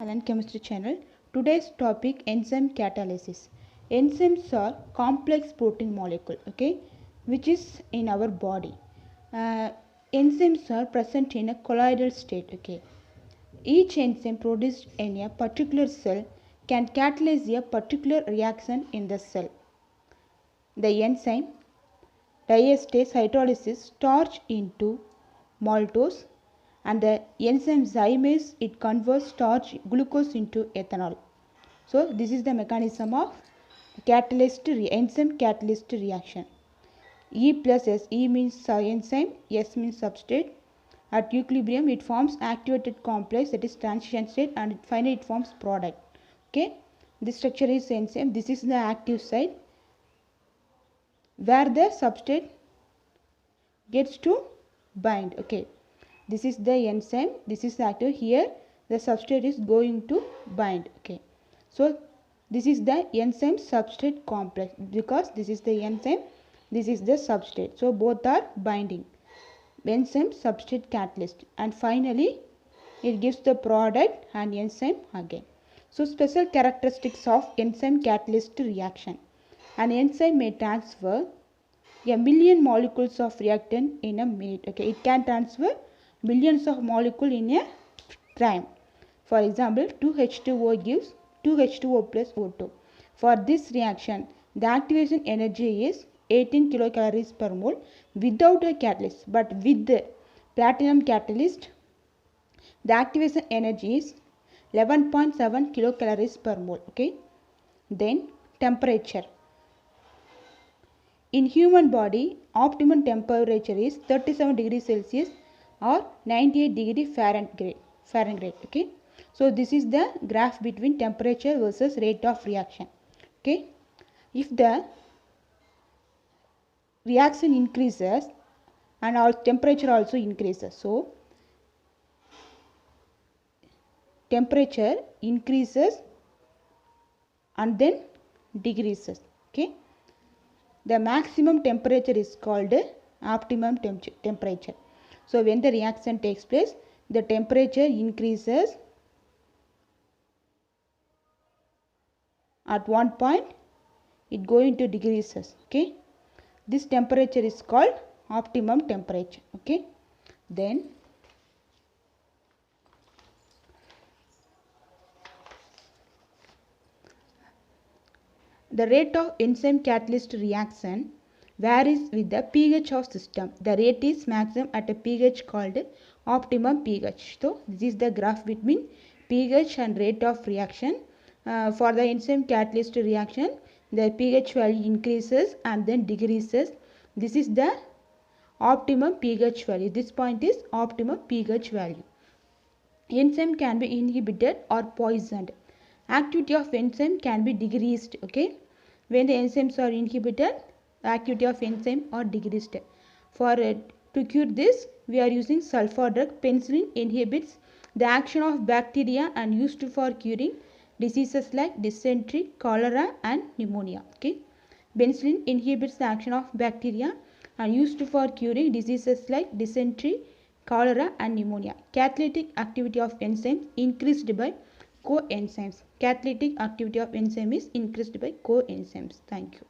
Alan Chemistry channel. Today's topic enzyme catalysis. Enzymes are complex protein molecule, okay, which is in our body. Enzymes are present in a colloidal state, okay. Each enzyme produced in a particular cell can catalyze a particular reaction in the cell. The enzyme diastase hydrolysis starch into maltose, and the enzyme zymase it converts starch glucose into ethanol. So this is the mechanism of enzyme catalyst reaction. E plus S, E means enzyme, S means substrate. At equilibrium it forms activated complex, that is transition state, and finally it forms product. Okay, this structure is enzyme. This is the active side where the substrate gets to bind. Okay, this is the enzyme, this is the active. Here the substrate is going to bind. Okay, so this is the enzyme substrate complex, because this is the enzyme, this is the substrate, so both are binding. Enzyme substrate catalyst, and finally it gives the product and enzyme again. So special characteristics of enzyme catalyst reaction. An enzyme may transfer a million molecules of reactant in a minute. Okay, it can transfer millions of molecules in a time. For example, 2H2O gives 2H2O plus O2. For this reaction, the activation energy is 18 kilocalories per mole without a catalyst, but with the platinum catalyst, the activation energy is 11.7 kilocalories per mole. Okay, then temperature. In human body, optimum temperature is 37 degrees Celsius or 98 degree Fahrenheit. Okay, so this is the graph between temperature versus rate of reaction. Okay, if the reaction increases and our temperature also increases, so temperature increases and then decreases. Okay, the maximum temperature is called optimum temperature. So when the reaction takes place, the temperature increases at one point, it going to decreases. Okay, this temperature is called optimum temperature. Okay, then the rate of enzyme catalyst reaction varies with the pH of system. The rate is maximum at a pH called optimum pH. So this is the graph between pH and rate of reaction. For the enzyme catalyst reaction, the pH value increases and then decreases. This is the optimum pH value. This point is optimum pH value. Enzyme can be inhibited or poisoned. Activity of enzyme can be decreased. Okay, when the enzymes are inhibited, activity of enzyme are decreased. For to cure this, we are using sulfur drug. Penicillin inhibits the action of bacteria and used for curing diseases like dysentery, cholera and pneumonia. Okay, penicillin inhibits the action of bacteria and used for curing diseases like dysentery, cholera and pneumonia. Catalytic activity of enzymes increased by coenzymes. Catalytic activity of enzyme is increased by coenzymes. Thank you.